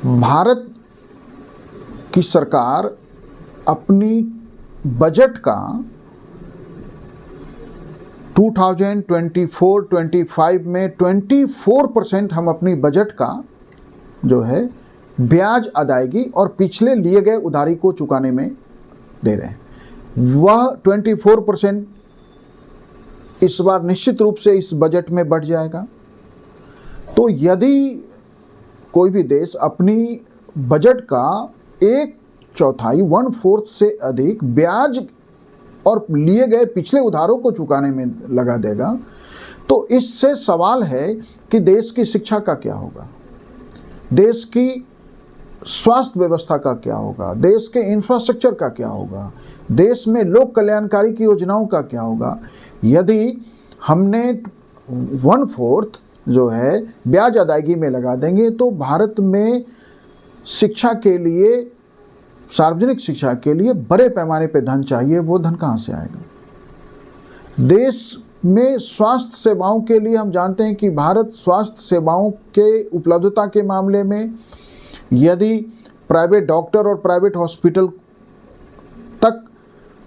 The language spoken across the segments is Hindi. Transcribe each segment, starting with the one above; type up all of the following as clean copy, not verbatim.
भारत की सरकार अपनी बजट का 2024-25 में 24% हम अपनी बजट का जो है ब्याज अदायगी और पिछले लिए गए उधारी को चुकाने में दे रहे हैं। वह 24% इस बार निश्चित रूप से इस बजट में बढ़ जाएगा। तो यदि कोई भी देश अपनी बजट का 1/4 से अधिक ब्याज और लिए गए पिछले उधारों को चुकाने में लगा देगा, तो इससे सवाल है कि देश की शिक्षा का क्या होगा, देश की स्वास्थ्य व्यवस्था का क्या होगा, देश के इंफ्रास्ट्रक्चर का क्या होगा, देश में लोक कल्याणकारी की योजनाओं का क्या होगा। यदि हमने 1/4 जो है ब्याज अदायगी में लगा देंगे तो भारत में शिक्षा के लिए, सार्वजनिक शिक्षा के लिए बड़े पैमाने पे धन चाहिए। वो धन कहाँ से आएगा? देश में स्वास्थ्य सेवाओं के लिए हम जानते हैं कि भारत स्वास्थ्य सेवाओं के उपलब्धता के मामले में यदि प्राइवेट डॉक्टर और प्राइवेट हॉस्पिटल तक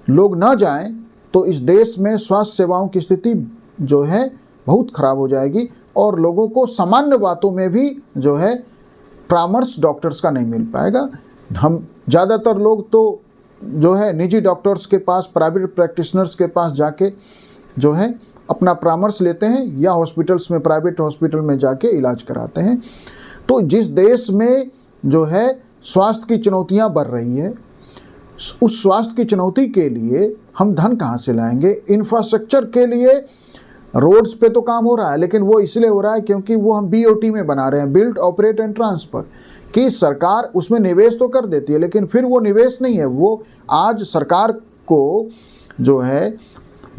लोग न जाएं तो इस देश में स्वास्थ्य सेवाओं की स्थिति जो है बहुत खराब हो जाएगी और लोगों को सामान्य बातों में भी जो है परामर्श डॉक्टर्स का नहीं मिल पाएगा। हम ज़्यादातर लोग तो जो है निजी डॉक्टर्स के पास, प्राइवेट प्रैक्टिशनर्स के पास जाके जो है अपना परामर्श लेते हैं या हॉस्पिटल्स में, प्राइवेट हॉस्पिटल में जाके इलाज कराते हैं। तो जिस देश में जो है स्वास्थ्य की चुनौतियां बढ़ रही है, उस स्वास्थ्य की चुनौती के लिए हम धन कहाँ से लाएंगे? इंफ्रास्ट्रक्चर के लिए रोड्स पे तो काम हो रहा है, लेकिन वो इसलिए हो रहा है क्योंकि वो हम BOT में बना रहे हैं, बिल्ड ऑपरेट एंड ट्रांसफर, कि सरकार उसमें निवेश तो कर देती है लेकिन फिर वो निवेश नहीं है। वो आज सरकार को जो है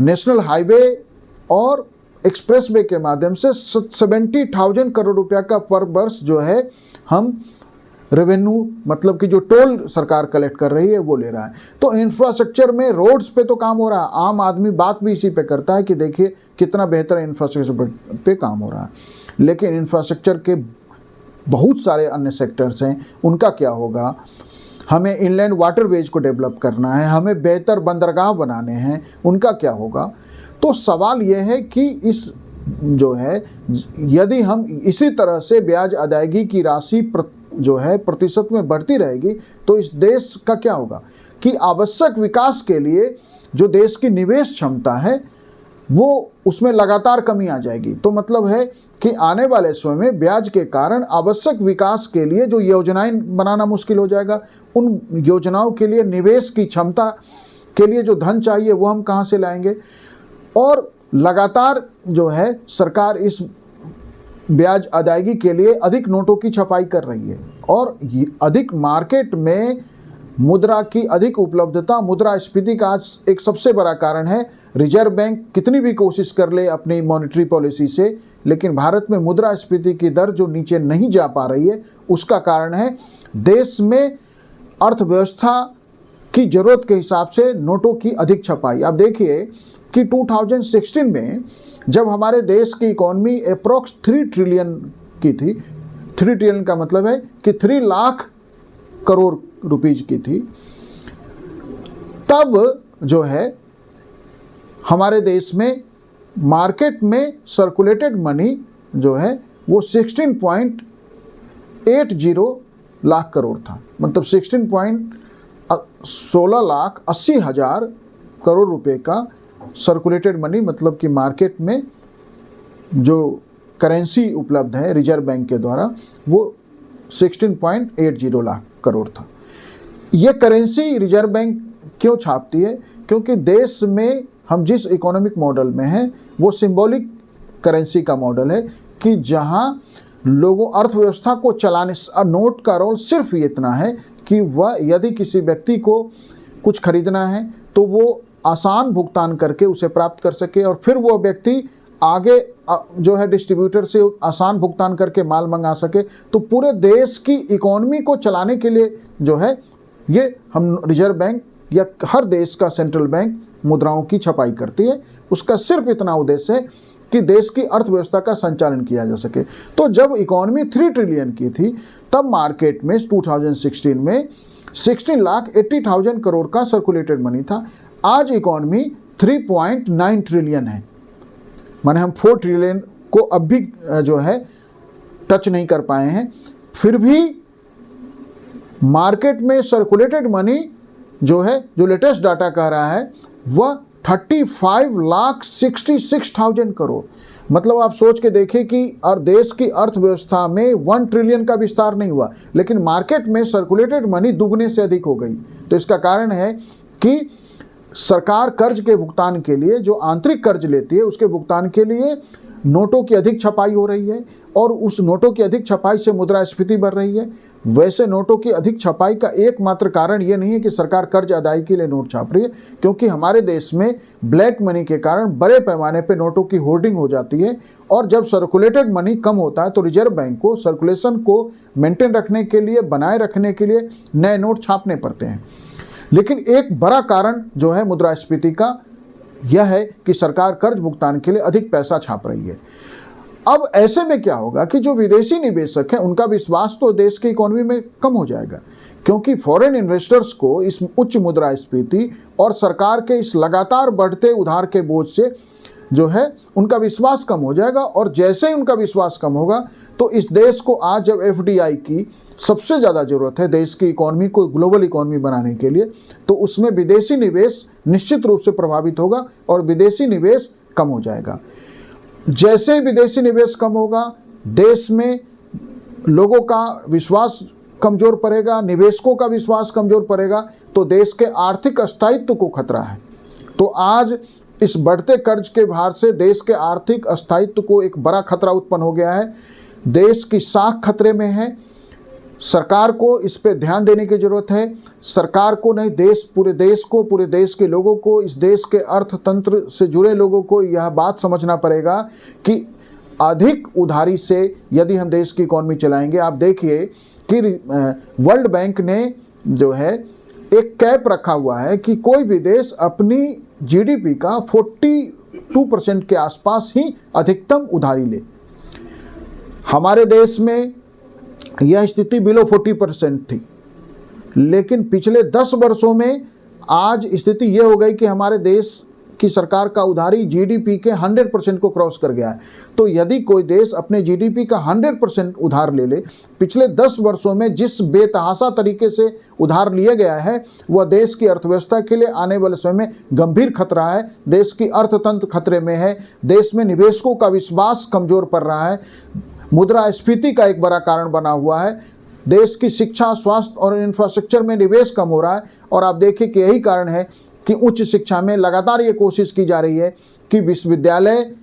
नेशनल हाईवे और एक्सप्रेसवे के माध्यम से 70,000 करोड़ रुपया का पर वर्ष जो है हम रेवेन्यू, मतलब कि जो टोल सरकार कलेक्ट कर रही है वो ले रहा है। तो इंफ्रास्ट्रक्चर में रोड्स पे तो काम हो रहा है। आम आदमी बात भी इसी पे करता है कि देखिए कितना बेहतर इंफ्रास्ट्रक्चर पे काम हो रहा है, लेकिन इंफ्रास्ट्रक्चर के बहुत सारे अन्य सेक्टर्स हैं, उनका क्या होगा? हमें इनलैंड वाटरवेज को डेवलप करना है, हमें बेहतर बंदरगाह बनाने हैं, उनका क्या होगा? तो सवाल ये है कि इस जो है यदि हम इसी तरह से ब्याज अदायगी की राशि जो है प्रतिशत में बढ़ती रहेगी तो इस देश का क्या होगा कि आवश्यक विकास के लिए जो देश की निवेश क्षमता है वो उसमें लगातार कमी आ जाएगी। तो मतलब है कि आने वाले समय में ब्याज के कारण आवश्यक विकास के लिए जो योजनाएं बनाना मुश्किल हो जाएगा। उन योजनाओं के लिए निवेश की क्षमता के लिए जो धन चाहिए वो हम कहाँ से लाएंगे? और लगातार जो है सरकार इस ब्याज अदायगी के लिए अधिक नोटों की छपाई कर रही है और अधिक मार्केट में मुद्रा की अधिक उपलब्धता, मुद्रास्फीति का आज एक सबसे बड़ा कारण है। रिजर्व बैंक कितनी भी कोशिश कर ले अपनी मॉनेटरी पॉलिसी से, लेकिन भारत में मुद्रास्फीति की दर जो नीचे नहीं जा पा रही है उसका कारण है देश में अर्थव्यवस्था की जरूरत के हिसाब से नोटों की अधिक छपाई। अब देखिए कि 2016 में जब हमारे देश की इकॉनमी अप्रॉक्स 3 ट्रिलियन की थी, 3 ट्रिलियन का मतलब है कि 3 लाख करोड़ रुपीज की थी, तब जो है हमारे देश में मार्केट में सर्कुलेटेड मनी जो है वो 16.80 लाख करोड़ था, मतलब 16,80,000 करोड़ रुपए का सर्कुलेटेड मनी, मतलब कि मार्केट में जो करेंसी उपलब्ध है रिजर्व बैंक के द्वारा वो 16.80 लाख करोड़ था। ये करेंसी रिजर्व बैंक क्यों छापती है? क्योंकि देश में हम जिस इकोनॉमिक मॉडल में हैं वो सिंबॉलिक करेंसी का मॉडल है कि जहां लोगों अर्थव्यवस्था को चलाने, नोट का रोल सिर्फ इतना है कि वह यदि किसी व्यक्ति को कुछ खरीदना है तो वो आसान भुगतान करके उसे प्राप्त कर सके और फिर वो व्यक्ति आगे जो है डिस्ट्रीब्यूटर से आसान भुगतान करके माल मंगा सके। तो पूरे देश की इकोनॉमी को चलाने के लिए जो है ये हम रिजर्व बैंक या हर देश का सेंट्रल बैंक मुद्राओं की छपाई करती है। उसका सिर्फ इतना उद्देश्य है कि देश की अर्थव्यवस्था का संचालन किया जा सके। तो जब इकॉनमी 3 ट्रिलियन की थी तब मार्केट में 2016 में 16,80,000 करोड़ का सर्कुलेटेड मनी था। आज इकॉनमी 3.9 ट्रिलियन है, माने हम 4 ट्रिलियन को अब भी जो है टच नहीं कर पाए हैं। फिर भी मार्केट में सर्कुलेटेड मनी जो है, जो लेटेस्ट डाटा कह रहा है, वह 35,66,000 करोड़। मतलब आप सोच के देखिए कि और देश की अर्थव्यवस्था में 1 ट्रिलियन का विस्तार नहीं हुआ, लेकिन मार्केट में सर्कुलेटेड मनी दुगने से अधिक हो गई। तो इसका कारण है कि सरकार कर्ज के भुगतान के लिए, जो आंतरिक कर्ज लेती है उसके भुगतान के लिए नोटों की अधिक छपाई हो रही है, और उस नोटों की अधिक छपाई से मुद्रास्फीति बढ़ रही है। वैसे नोटों की अधिक छपाई का एकमात्र कारण ये नहीं है कि सरकार कर्ज अदायगी के लिए नोट छाप रही है, क्योंकि हमारे देश में ब्लैक मनी के कारण बड़े पैमाने पे नोटों की होर्डिंग हो जाती है, और जब सर्कुलेटेड मनी कम होता है तो रिजर्व बैंक को सर्कुलेशन को मेंटेन रखने के लिए, बनाए रखने के लिए नए नोट छापने पड़ते हैं। लेकिन एक बड़ा कारण जो है मुद्रास्फीति का यह है कि सरकार कर्ज भुगतान के लिए अधिक पैसा छाप रही है। अब ऐसे में क्या होगा कि जो विदेशी निवेशक हैं उनका विश्वास तो देश की इकोनॉमी में कम हो जाएगा, क्योंकि फॉरेन इन्वेस्टर्स को इस उच्च मुद्रास्फीति और सरकार के इस लगातार बढ़ते उधार के बोझ से जो है उनका विश्वास कम हो जाएगा। और जैसे ही उनका विश्वास कम होगा तो इस देश को आज जब FDI की सबसे ज़्यादा ज़रूरत है देश की इकोनॉमी को ग्लोबल इकोनॉमी बनाने के लिए, तो उसमें विदेशी निवेश निश्चित रूप से प्रभावित होगा और विदेशी निवेश कम हो जाएगा। जैसे ही विदेशी निवेश कम होगा, देश में लोगों का विश्वास कमज़ोर पड़ेगा, निवेशकों का विश्वास कमज़ोर पड़ेगा, तो देश के आर्थिक अस्तित्व को खतरा है। तो आज इस बढ़ते कर्ज के भार से देश के आर्थिक अस्तित्व को एक बड़ा खतरा उत्पन्न हो गया है। देश की साख खतरे में है। सरकार को इस पे ध्यान देने की ज़रूरत है। सरकार को नहीं, पूरे देश को, पूरे देश के लोगों को, इस देश के अर्थतंत्र से जुड़े लोगों को यह बात समझना पड़ेगा कि अधिक उधारी से यदि हम देश की इकॉनमी चलाएंगे, आप देखिए कि वर्ल्ड बैंक ने जो है एक कैप रखा हुआ है कि कोई भी देश अपनी GDP का 42% के आसपास ही अधिकतम उधारी ले। हमारे देश में यह स्थिति बिलो 40% थी, लेकिन पिछले 10 वर्षों में आज स्थिति यह हो गई कि हमारे देश की सरकार का उधारी GDP के 100% को क्रॉस कर गया है। तो यदि कोई देश अपने GDP का 100% उधार ले ले, पिछले 10 वर्षों में जिस बेतहाशा तरीके से उधार लिया गया है, वह देश की अर्थव्यवस्था के लिए आने वाले समय में गंभीर खतरा है। देश की अर्थतंत्र खतरे में है। देश में निवेशकों का विश्वास कमज़ोर पड़ रहा है। मुद्रास्फीति का एक बड़ा कारण बना हुआ है। देश की शिक्षा, स्वास्थ्य और इंफ्रास्ट्रक्चर में निवेश कम हो रहा है। और आप देखिए कि यही कारण है कि उच्च शिक्षा में लगातार ये कोशिश की जा रही है कि विश्वविद्यालय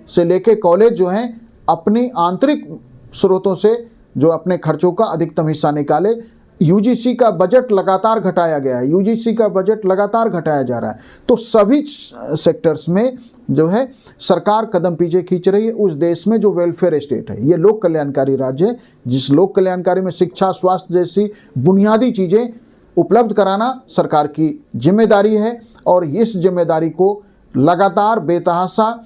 से लेकर कॉलेज जो हैं अपनी आंतरिक स्रोतों से जो अपने खर्चों का अधिकतम हिस्सा निकाले। UGC का बजट लगातार घटाया गया है, UGC का बजट लगातार घटाया जा रहा है। तो सभी सेक्टर्स में जो है सरकार कदम पीछे खींच रही है। उस देश में जो वेलफेयर स्टेट है, ये लोक कल्याणकारी राज्य है, जिस लोक कल्याणकारी में शिक्षा, स्वास्थ्य जैसी बुनियादी चीज़ें उपलब्ध कराना सरकार की जिम्मेदारी है। और इस जिम्मेदारी को लगातार बेतहाशा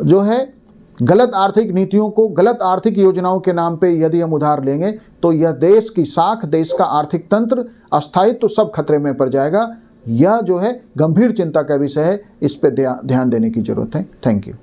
जो है गलत आर्थिक नीतियों को, गलत आर्थिक योजनाओं के नाम पे यदि हम उधार लेंगे तो यह देश की साख, देश का आर्थिक तंत्र, अस्थायित्व सब खतरे में पड़ जाएगा। यह जो है गंभीर चिंता का विषय है। इस पे ध्यान देने की जरूरत है। Thank you.